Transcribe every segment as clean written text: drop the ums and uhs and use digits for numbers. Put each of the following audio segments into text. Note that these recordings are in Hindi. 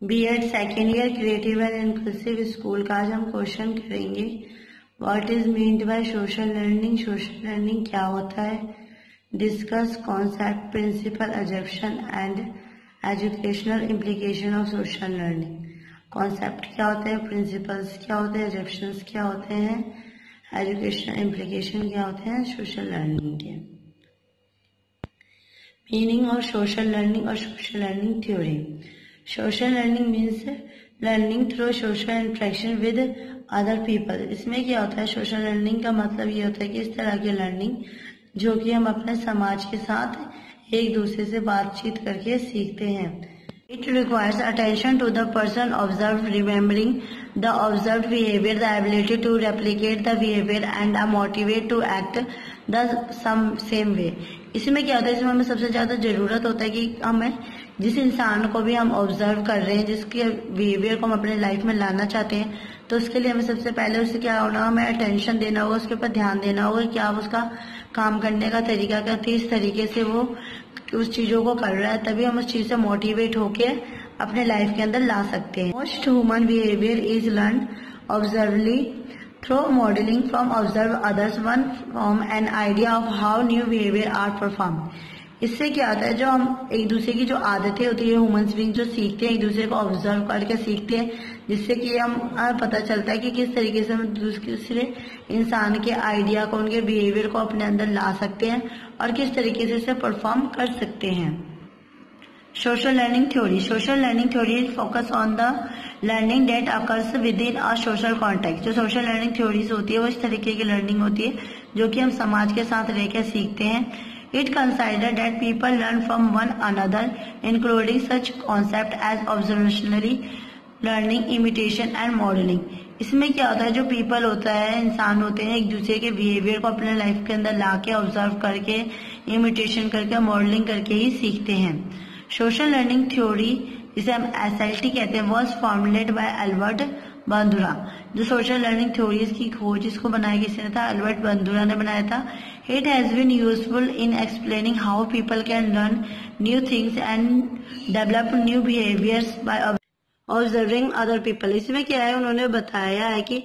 BEd second year creative and inclusive school का आज हम क्वेश्चन करेंगे। What is meant by social learning. Social learning क्या होता है। Discuss concept, principle, assumption and educational implication of social learning. Concept क्या होते हैं, प्रिंसिपल्स क्या होते हैं, अजम्पशंस क्या होते हैं, एजुकेशनल इम्प्लीकेशन क्या होते हैं सोशल लर्निंग के। मीनिंग ऑफ सोशल लर्निंग और social learning theory. Social learning means learning through social interaction with other people. इसमें क्या होता है, सोशल लर्निंग का मतलब ये होता है कि इस तरह की लर्निंग जो कि हम अपने समाज के साथ एक दूसरे से बातचीत करके सीखते हैं। It requires attention to the person observed, remembering the observed behavior, the ability to replicate the behavior and a motivate to act the same way। इसमें क्या होता है, इसमें हमें सबसे ज्यादा जरूरत होता है कि हमें जिस इंसान को भी हम ऑब्जर्व कर रहे हैं, जिसके बिहेवियर को हम अपने लाइफ में लाना चाहते हैं, तो उसके लिए हमें सबसे पहले उससे क्या होना, हमें अटेंशन देना होगा, उसके ऊपर ध्यान देना होगा कि आप उसका काम करने का तरीका क्या, किस तरीके से वो उस चीजों को कर रहा है, तभी हम उस चीज से मोटिवेट होके अपने लाइफ के अंदर ला सकते हैं। Most human behaviour is learn observationally through modelling from observe others one from an idea of how new behaviour are perform. इससे क्या होता है, जो हम एक दूसरे की जो आदतें होती है, ह्यूमंस बीइंग जो सीखते हैं, एक दूसरे को ऑब्जर्व करके सीखते हैं, जिससे कि हम पता चलता है कि किस तरीके से हम दूसरे इंसान के आइडिया को, उनके बिहेवियर को अपने अंदर ला सकते हैं और किस तरीके से इसे परफॉर्म कर सकते हैं। Social learning theory. Social learning theory focus on the learning date occurs with in a social context. जो सोशल लर्निंग थ्योरीज होती है वो इस तरीके की लर्निंग होती है जो कि हम समाज के साथ रहकर सीखते हैं। It considers that people learn from one another, including such concepts as observationally learning, imitation and modeling। इसमें क्या होता है, जो पीपल होता है, इंसान होते हैं, एक दूसरे के बिहेवियर को अपने लाइफ के अंदर लाके ऑब्जर्व करके, इमिटेशन करके, मॉडलिंग करके ही सीखते हैं। सोशल लर्निंग थ्योरी, जिसे हम SLT कहते हैं, वॉज फॉर्मुलेट बाय अल्बर्ट बंदुरा। जो सोशल लर्निंग थ्योरीज की खोज इसको बनाया किसने था, अल्बर्ट बंदुरा ने बनाया था। It has been useful in explaining how people can learn new things and develop new behaviors by observing other people। इसमें क्या है, उन्होंने बताया है कि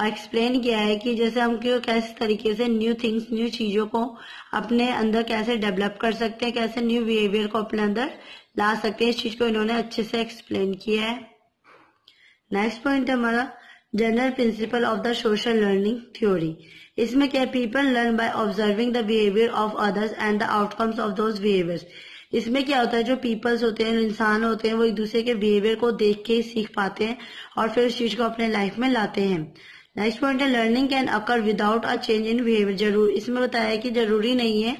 एक्सप्लेन किया है कि जैसे हम कैसे तरीके से न्यू थिंग्स, न्यू चीजों को अपने अंदर कैसे डेवलप कर सकते हैं, कैसे न्यू बिहेवियर को अपने अंदर ला सकते हैं। इस चीज को इन्होंने अच्छे से एक्सप्लेन किया है। नेक्स्ट पॉइंट है हमारा general principle of the social learning theory. इसमें क्या, people learn by observing the behaviour of others and the outcomes of those behaviours. इसमें क्या होता है, जो पीपल्स होते हैं, इंसान होते हैं, वो एक दूसरे के बिहेवियर को देख के ही सीख पाते हैं और फिर उस चीज को अपने लाइफ में लाते हैं। नेक्स्ट पॉइंट है learning can occur without a change in behaviour. जरूर इसमें बताया है कि जरूरी नहीं है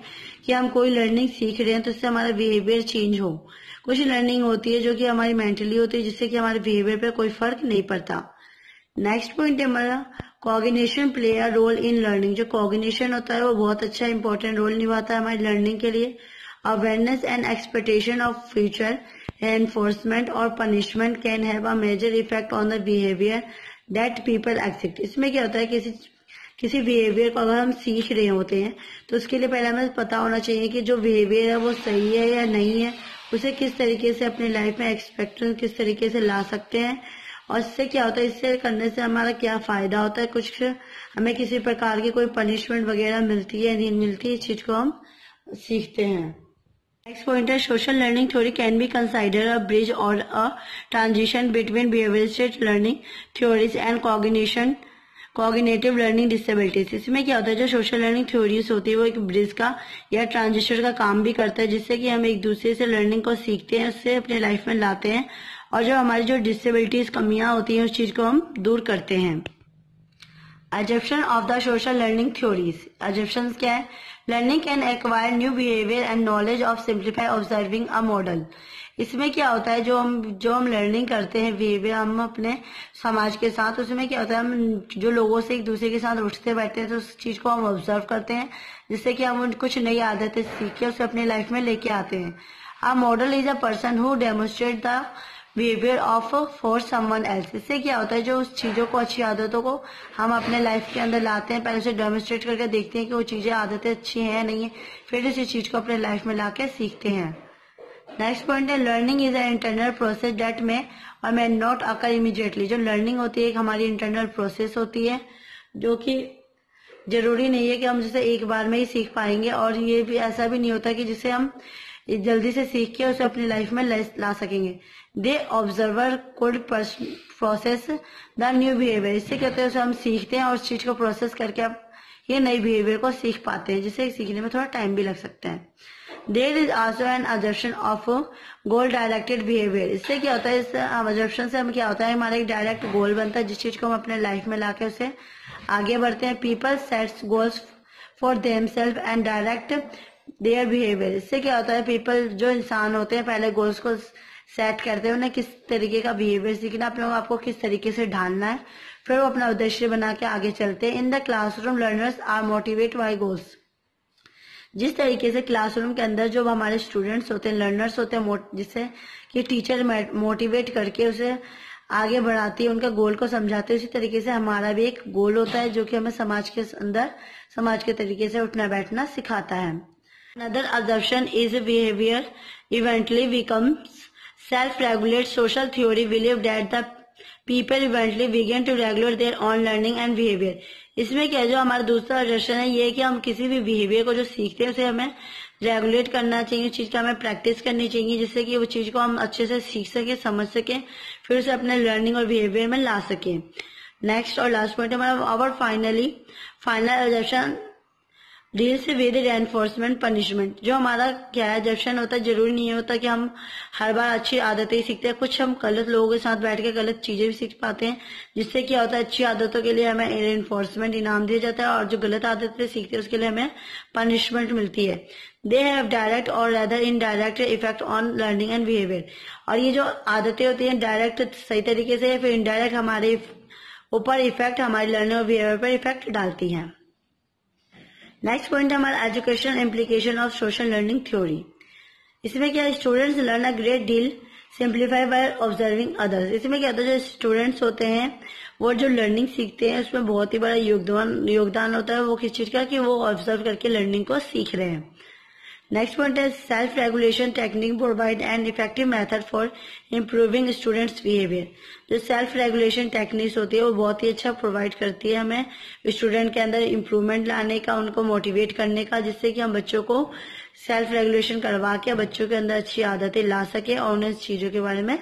कि हम कोई लर्निंग सीख रहे हैं तो इससे हमारा बिहेवियर चेंज हो। कुछ लर्निंग होती है जो कि हमारी मेंटली होती है, जिससे कि हमारे बिहेवियर पे कोई फर्क नहीं पड़ता। नेक्स्ट पॉइंट है हमारा cognition play a role in learning. जो कॉग्निशन होता है वो बहुत अच्छा इंपॉर्टेंट रोल निभाता है हमारी लर्निंग के लिए। Awareness and expectation of future enforcement और punishment can have a major effect on the behaviour that people accept. इसमें क्या होता है, किसी बिहेवियर को अगर हम सीख रहे होते हैं तो उसके लिए पहले हमें पता होना चाहिए कि जो बिहेवियर है वो सही है या नहीं है, उसे किस तरीके से अपनी लाइफ में एक्सपेक्ट किस तरीके से ला सकते हैं और इससे क्या होता है, इससे करने से हमारा क्या फायदा होता है, कुछ हमें किसी प्रकार की कोई पनिशमेंट वगैरह मिलती है नहीं मिलती, इस चीज को हम सीखते हैं। नेक्स्ट पॉइंट है social learning theory can be consider a bridge और a transition between behaviouristic learning theories and cognitive learning disabilities. इसमें क्या होता है, जो सोशल लर्निंग थ्योरीज होती है वो एक ब्रिज का या ट्रांजिशन का काम भी करता है, जिससे कि हम एक दूसरे से लर्निंग को सीखते हैं, उससे अपने लाइफ में लाते हैं और जो हमारी जो डिसेबिलिटीज, कमियां होती हैं, उस चीज को हम दूर करते हैं। Assumption of the social learning theories. Assumptions क्या है, learning can acquire new behaviour and knowledge of simplify observing a model. इसमें क्या होता है, जो हम लर्निंग करते हैं बिहेवियर हम अपने समाज के साथ, उसमें क्या होता है, हम जो लोगों से एक दूसरे के साथ उठते बैठते हैं तो उस चीज को हम ऑब्जर्व करते हैं, जिससे कि हम कुछ नई आदतें सीख के उसे अपनी लाइफ में लेके आते हैं। A model is a person who demonstrate the behaviour of for someone else. इससे क्या होता है, जो उस चीजों को, अच्छी आदतों को हम अपने लाइफ के अंदर लाते हैं, पहले उसे डेमोन्स्ट्रेट करके देखते हैं कि वो चीजें, आदतें अच्छी हैं या नहीं है, फिर इसी चीज को अपने लाइफ में लाके सीखते हैं। नेक्स्ट पॉइंट है learning is an internal process that may or may not occur immediately. जो लर्निंग होती है एक हमारी इंटरनल प्रोसेस होती है जो कि जरूरी नहीं है कि हम जैसे एक बार में ही सीख पाएंगे, और ये भी ऐसा भी नहीं होता कि जिसे हम जल्दी से सीख के उसे अपनी लाइफ में ला सकेंगे। They observer could process the new behaviour. इससे कहते हैं उसे हम सीखते हैं और उस चीज को प्रोसेस करके आप ये नई बिहेवियर को सीख पाते हैं, जिसे सीखने में थोड़ा टाइम भी लग सकता है। There is also an assumption of goal directed behaviour. इससे क्या होता है, इस अजम्पशन से हम क्या होता है हमारा एक डायरेक्ट गोल बनता है जिस चीज को हम अपने लाइफ में लाके उसे आगे बढ़ते हैं। People sets goals for themselves and direct their behaviour. इससे क्या होता है पीपल जो इंसान होते हैं पहले गोल्स को सेट करते हैं, उन्हें किस तरीके का बिहेवियर सीखना, अपने आपको किस तरीके से ढालना है, फिर वो अपना उद्देश्य बना के आगे चलते हैं। In the classroom learners are motivate by goals. जिस तरीके से क्लासरूम के अंदर जो हमारे स्टूडेंट्स होते हैं, लर्नर्स होते हैं, जिससे कि टीचर मोटिवेट करके उसे आगे बढ़ाती है, उनका गोल को समझाते हैं, उसी तरीके से हमारा भी एक गोल होता है जो कि हमें समाज के अंदर समाज के तरीके से उठना बैठना सिखाता है। Another assumption is behavior eventually becomes self-regulate. Social theory believe that the people eventually begin to regulate their own learning and behavior. इसमें क्या जो हमारा दूसरा assumption है ये कि हम किसी भी बिहेवियर को जो सीखते हैं उसे हमें रेगुलेट करना चाहिए, उस चीज का हमें प्रैक्टिस करनी चाहिए जिससे कि वो चीज को हम अच्छे से सीख सके, समझ सके, फिर उसे अपने लर्निंग और बिहेवियर में ला सके। नेक्स्ट और लास्ट पॉइंट हमारा और final assumption deals with reinforcement punishment. जो हमारा क्या है जंक्शन होता है, जरूरी नहीं होता कि हम हर बार अच्छी आदतें ही सीखते हैं, कुछ हम गलत लोगों के साथ बैठ के गलत चीजें भी सीख पाते हैं, जिससे क्या होता है अच्छी आदतों के लिए हमें रेनफोर्समेंट इनाम दिया जाता है और जो गलत आदतें सीखते हैं उसके लिए हमें पनिशमेंट मिलती है। दे हैव डायरेक्ट और rather indirect effect on learning and behaviour. और ये जो आदतें होती हैं डायरेक्ट सही तरीके से या फिर इनडायरेक्ट हमारे ऊपर इफेक्ट, हमारी लर्निंग और बिहेवियर पर इफेक्ट डालती हैं। नेक्स्ट पॉइंट है हमारा education implication of social learning theory. इसमें क्या students learn a great deal simplify by observing others. इसमें क्या होता है जो स्टूडेंट्स होते हैं वो जो लर्निंग सीखते हैं उसमें बहुत ही बड़ा योगदान होता है वो किस चीज का कि वो ऑब्जर्व करके लर्निंग को सीख रहे हैं। नेक्स्ट पॉइंट है self regulation technique provide an effective method for improving students behaviour. जो सेल्फ रेगुलेशन टेक्निक्स होती है वो बहुत ही अच्छा प्रोवाइड करती है हमें स्टूडेंट के अंदर इम्प्रूवमेंट लाने का, उनको मोटिवेट करने का, जिससे कि हम बच्चों को सेल्फ रेगुलेशन करवा के बच्चों के अंदर अच्छी आदतें ला सके और उन्हें चीजों के बारे में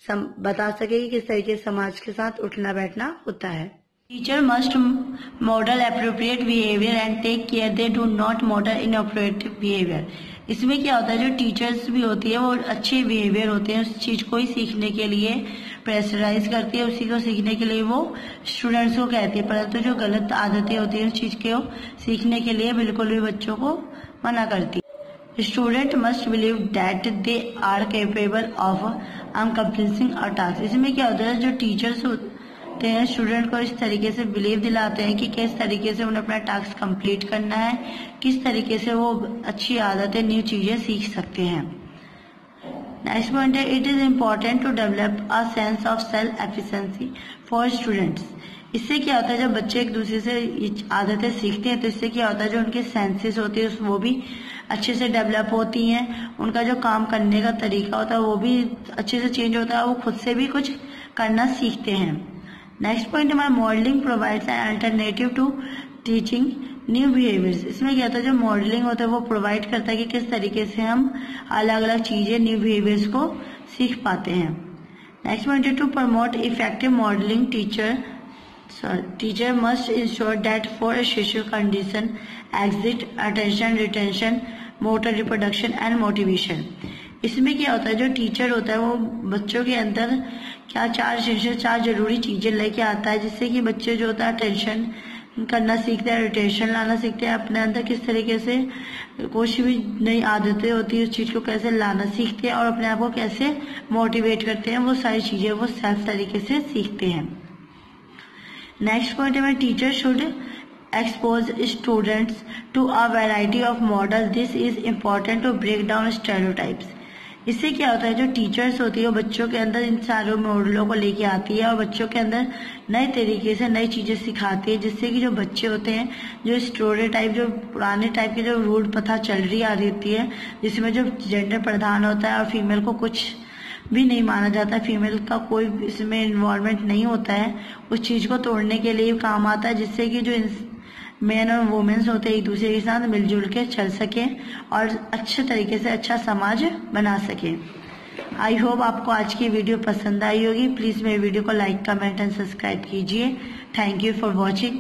बता सके कि किस तरीके से समाज के साथ उठना बैठना होता है। Teacher must model appropriate behaviour and take care they do not model inappropriate behaviour. इसमें क्या होता है जो टीचर्स भी होती है वो अच्छे बिहेवियर होते हैं, उस चीज को ही सीखने के लिए प्रेशराइज करती है, उसी को सीखने के लिए वो स्टूडेंट्स को कहती है, परंतु जो गलत आदतें होती है उस चीज को सीखने के लिए बिल्कुल भी बच्चों को मना करती है। Student must believe that they are capable of completing a task. इसमें क्या होता है जो टीचर्स हैं स्टूडेंट को इस तरीके से बिलीव दिलाते हैं कि किस तरीके से उन्हें अपना टास्क कंप्लीट करना है, किस तरीके से वो अच्छी आदतें न्यू चीजें सीख सकते हैं। नेक्स्ट पॉइंट है it is important to develop a sense of self efficiency for students. इससे क्या होता है जब बच्चे एक दूसरे से आदतें सीखते हैं तो इससे क्या होता है जो उनके सेंसेस होते हैं वो भी अच्छे से डेवलप होती हैं, उनका जो काम करने का तरीका होता है वो भी अच्छे से चेंज होता है, वो खुद से भी कुछ करना सीखते हैं। नेक्स्ट पॉइंट हमारा modelling provides an alternative to teaching new behaviours. इसमें क्या होता है जो मॉडलिंग होता है वो प्रोवाइड करता है कि किस तरीके से हम अलग अलग चीजें न्यू बिहेवियर्स को सीख पाते हैं। नेक्स्ट पॉइंट है to promote effective modelling teacher must ensure that for social condition exist attention retention motor reproduction and motivation. इसमें क्या होता है जो टीचर होता है वो बच्चों के अंदर क्या चार जरूरी चीजें लेके आता है, जिससे कि बच्चे जो होता है अटेंशन करना सीखते हैं, रिटेंशन लाना सीखते हैं, अपने अंदर किस तरीके से कुछ भी नई आदतें होती है उस चीज को कैसे लाना सीखते हैं और अपने आप को कैसे मोटिवेट करते हैं, वो सारी चीजें वो सेल्फ तरीके से सीखते हैं। नेक्स्ट पॉइंट है teacher should expose students to a variety of models. This is important to break down stereotypes. इससे क्या होता है, जो टीचर्स होती है वो बच्चों के अंदर इन सारों मॉडलों को लेके आती है और बच्चों के अंदर नए तरीके से नई चीजें सिखाती है, जिससे कि जो बच्चे होते हैं, जो स्टोरी टाइप, जो पुराने टाइप की जो रूढ़ प्रथा चल रही आ रही होती है, जिसमें जो जेंडर प्रधान होता है और फीमेल को कुछ भी नहीं माना जाता, फीमेल का कोई इसमें इन्वॉल्वमेंट नहीं होता है, उस चीज को तोड़ने के लिए काम आता है, जिससे कि जो मेन और वुमेन्स होते हैं एक दूसरे के साथ मिलजुल के चल सके और अच्छे तरीके से अच्छा समाज बना सके। आई होप आपको आज की वीडियो पसंद आई होगी। प्लीज मेरे वीडियो को लाइक, कमेंट एंड सब्सक्राइब कीजिए। Thank you for watching.